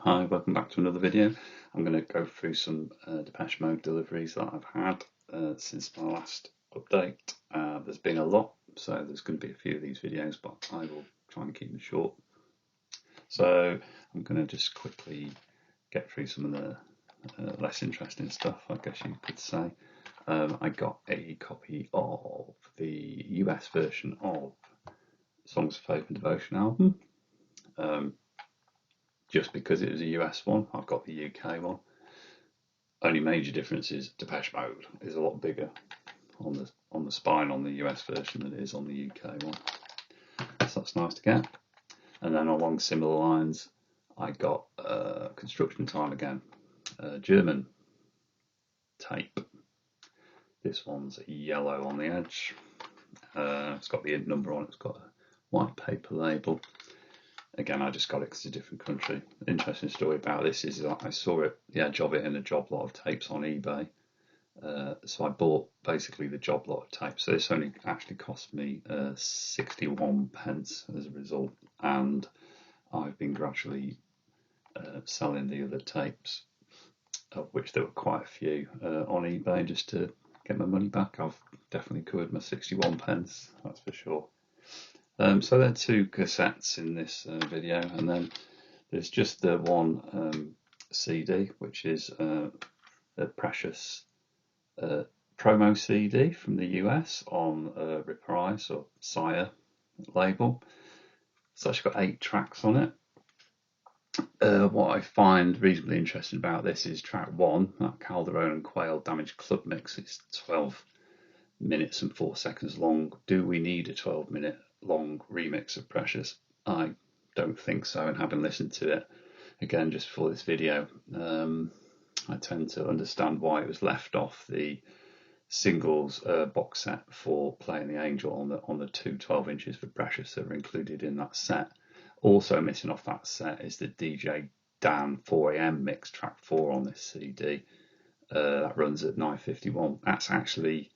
Hi, welcome back to another video. I'm going to go through some Depeche Mode deliveries that I've had since my last update. There's been a lot, so there's going to be a few of these videos, but I will try and keep them short. So I'm going to just quickly get through some of the less interesting stuff, I guess you could say. I got a copy of the US version of Songs of Faith and Devotion album. Just because it was a US one, I've got the UK one. Only major difference is Depeche Mode is a lot bigger on the spine on the US version than it is on the UK one. So that's nice to get. And then along similar lines, I got Construction Time again, German tape. This one's yellow on the edge. It's got the number on it. It's got a white paper label. Again, I just got it because it's a different country. The interesting story about this is that I saw the edge of it in a job lot of tapes on eBay. So I bought basically the job lot of tapes. So this only actually cost me 61 pence as a result. And I've been gradually selling the other tapes, of which there were quite a few, on eBay just to get my money back. I've definitely covered my 61 pence, that's for sure. So there are two cassettes in this video, and then there's just the one CD, which is the Precious promo CD from the US on Reprise or Sire label. It's actually got 8 tracks on it. What I find reasonably interesting about this is track 1, that Calderone and Quail Damaged Club Mix. It's 12 minutes and 4 seconds long. Do we need a 12-minute long remix of Precious? I don't think so, and having listened to it again just before this video, I tend to understand why it was left off the singles box set for Playing the Angel on the two 12 inches for Precious that are included in that set. Also missing off that set is the DJ Dan 4am mix, track 4 on this CD. That runs at 9:51. That's actually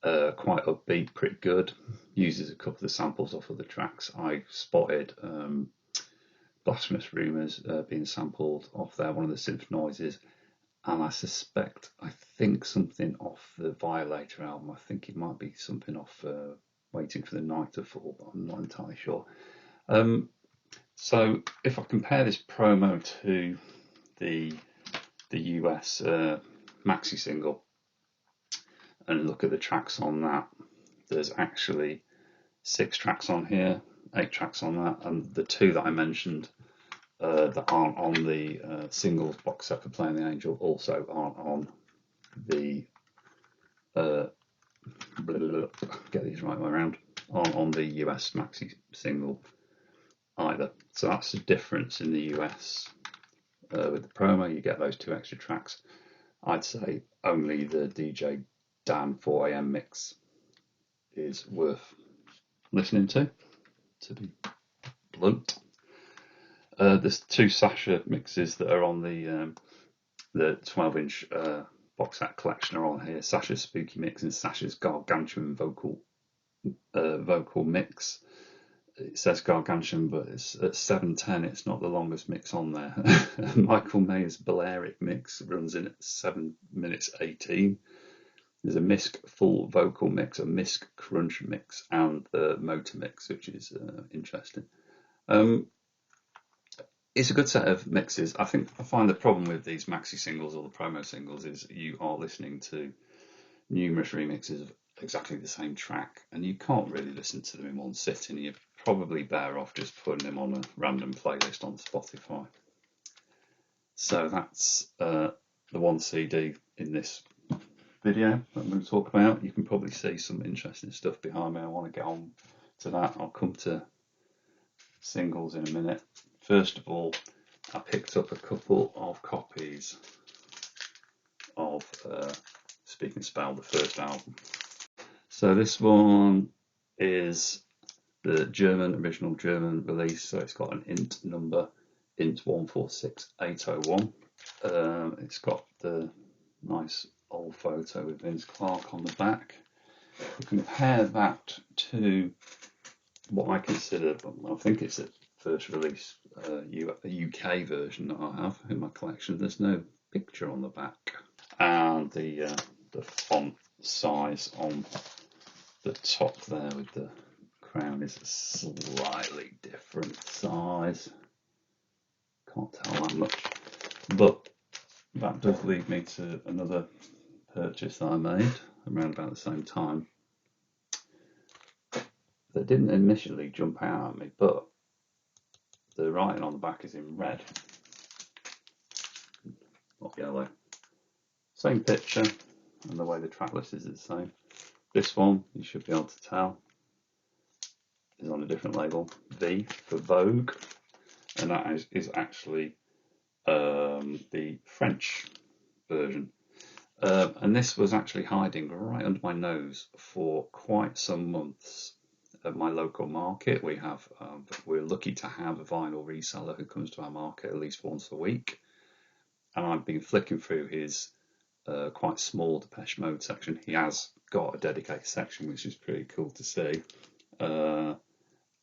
quite upbeat, pretty good. Uses a couple of samples off of the tracks. I spotted Blasphemous Rumours being sampled off there, one of the synth noises, and I think something off the Violator album. I think it might be something off Waiting for the Night to Fall, but I'm not entirely sure. So if I compare this promo to the US maxi single and look at the tracks on that, there's actually 6 tracks on here, 8 tracks on that, and the 2 that I mentioned that aren't on the singles box set for Playing the Angel also aren't on the get these right way around, aren't on the US maxi single either. So that's the difference in the US. With the promo, you get those 2 extra tracks. I'd say only the DJ Dan 4am mix is worth listening to be blunt. There's 2 Sasha mixes that are on the 12-inch box set collection are on here. Sasha's Spooky Mix and Sasha's Gargantuan vocal mix. It says Gargantuan, but it's at 7:10. It's not the longest mix on there. Michael Mayer's Balearic mix runs in at 7 minutes 18. There's a Misk full vocal mix, a Misk crunch mix, and the motor mix, which is interesting. It's a good set of mixes. I find the problem with these maxi singles or the promo singles is you are listening to numerous remixes of exactly the same track, and you can't really listen to them in one sitting. You're probably better off just putting them on a random playlist on Spotify. So that's the one CD in this video that I'm going to talk about. You can probably see some interesting stuff behind me. I want to get on to that. I'll come to singles in a minute. First of all, I picked up a couple of copies of Speak and Spell, the first album. So this one is the original German release, so it's got an int number, int 146801. It's got the nice old photo with Vince Clarke on the back. You compare that to what I consider, I think it's first release UK version that I have in my collection. There's no picture on the back, and the font size on the top there with the crown is a slightly different size. Can't tell that much, but that does lead me to another purchase that I made around about the same time. That didn't initially jump out at me, but the writing on the back is in red, not yellow. Same picture, and the way the track list is the same. This one, you should be able to tell, is on a different label, V for Vogue, and that is actually the French version. And this was actually hiding right under my nose for quite some months. At my local market, we're lucky to have a vinyl reseller who comes to our market at least once a week, and I've been flicking through his quite small Depeche Mode section. He has got a dedicated section, which is pretty cool to see, and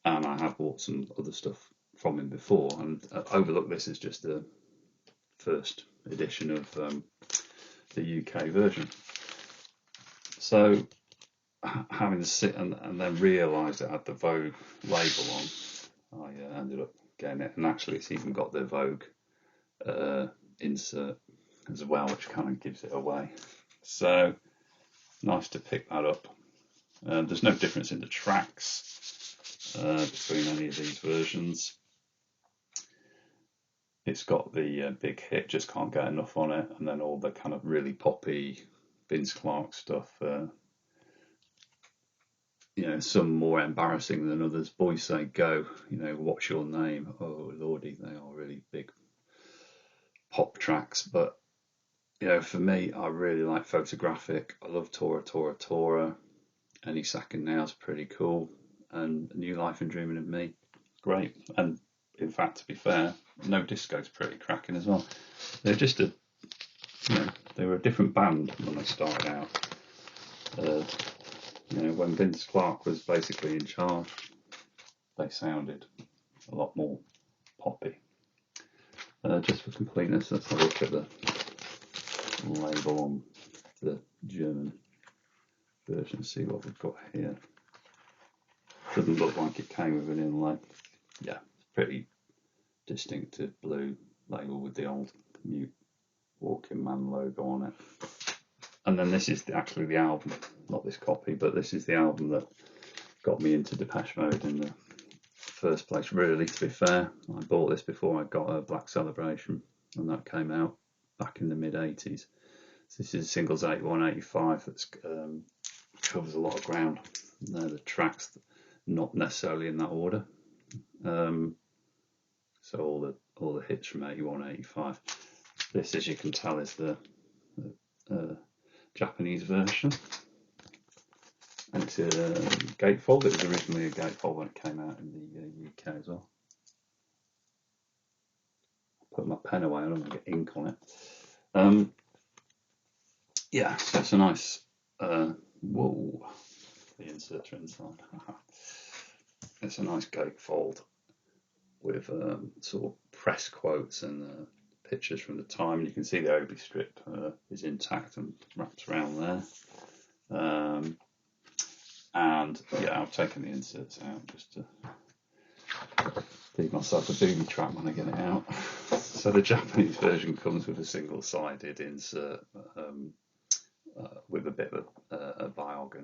I have bought some other stuff from him before, and overlook this is just the first edition of the UK version. So having to sit and then realised it had the Vogue label on, I ended up getting it, and actually it's even got the Vogue insert as well, which kind of gives it away. So nice to pick that up. There's no difference in the tracks between any of these versions. It's got the big hit, Just Can't Get Enough on it, and then all the kind of really poppy Vince Clarke stuff. Some more embarrassing than others. Boys Say Go, What's Your Name? Oh lordy, they are really big pop tracks. But for me, I really like Photographic. I love Tora Tora Tora. Any Second Now is pretty cool, and New Life and Dreaming of Me, great. And in fact, to be fair, No Disco's pretty cracking as well. They're just they were a different band when they started out. When Vince Clarke was basically in charge, they sounded a lot more poppy. Just for completeness, let's have a look at the label on the German version, see what we've got here. Doesn't look like it came with an inlay. Yeah, pretty distinctive blue label with the old Mute Walking Man logo on it. And then this is actually the album, not this copy, but this is the album that got me into Depeche Mode in the first place, really, to be fair. I bought this before I got a Black Celebration, and that came out back in the mid-80s. So this is singles 81, 85, that covers a lot of ground. They're the tracks, not necessarily in that order. So all the hits from 81, 85. This, as you can tell, is the Japanese version, and it's a gatefold. It was originally a gatefold when it came out in the UK as well. I'll put my pen away, I don't want to get ink on it. Yeah, so it's a nice whoa, the inserts are inside. It's a nice gatefold with sort of press quotes and pictures from the time. You can see the obi strip is intact and wraps around there. And yeah, I've taken the inserts out just to leave myself a booby trap when I get it out. So the Japanese version comes with a single-sided insert with a bit of a biog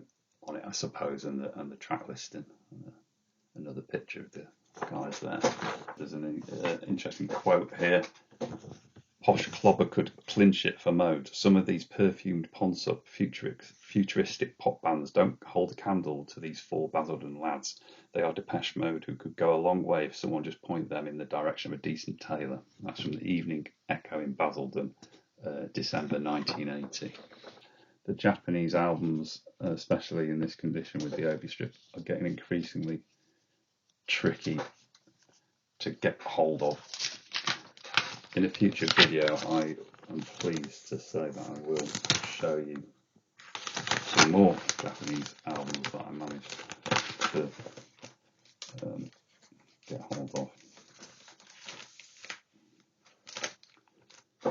on it, I suppose, and the track listing. Another picture of the guys there. There's an interesting quote here. Posh clobber could clinch it for Mode. Some of these perfumed ponce-up futuristic pop bands don't hold a candle to these four Basildon lads. They are Depeche Mode, who could go a long way if someone just pointed them in the direction of a decent tailor. That's from the Evening Echo in Basildon, December 1980. The Japanese albums, especially in this condition with the obi strip, are getting increasingly tricky to get hold of. In a future video, I am pleased to say that I will show you some more Japanese albums that I managed to get hold of.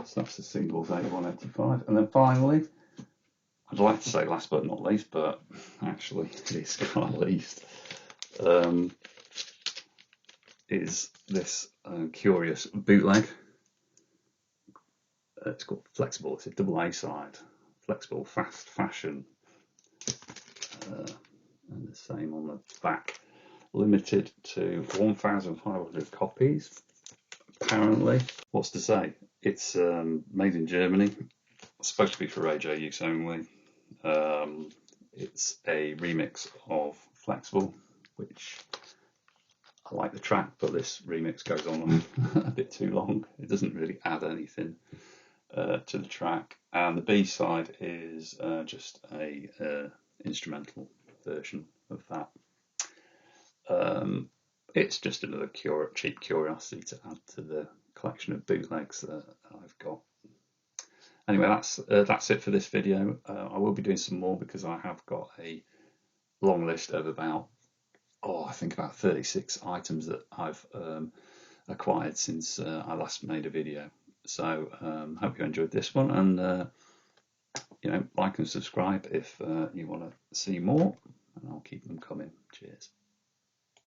So that's the singles 8185. And then finally, I'd like to say last but not least, but actually it is kind of least, is this curious bootleg. It's called Flexible. It's a double A side. Flexible fast fashion. And the same on the back. Limited to 1,500 copies, apparently. What's to say? It's made in Germany. It's supposed to be for radio use only. It's a remix of Flexible, which I like the track, but this remix goes on a bit too long. It doesn't really add anything to the track. And the B side is just a instrumental version of that. It's just another cheap curiosity to add to the collection of bootlegs that I've got. Anyway, that's it for this video. I will be doing some more because I have got a long list of about 36 items that I've acquired since I last made a video. So hope you enjoyed this one, and like and subscribe if you want to see more, and I'll keep them coming. Cheers.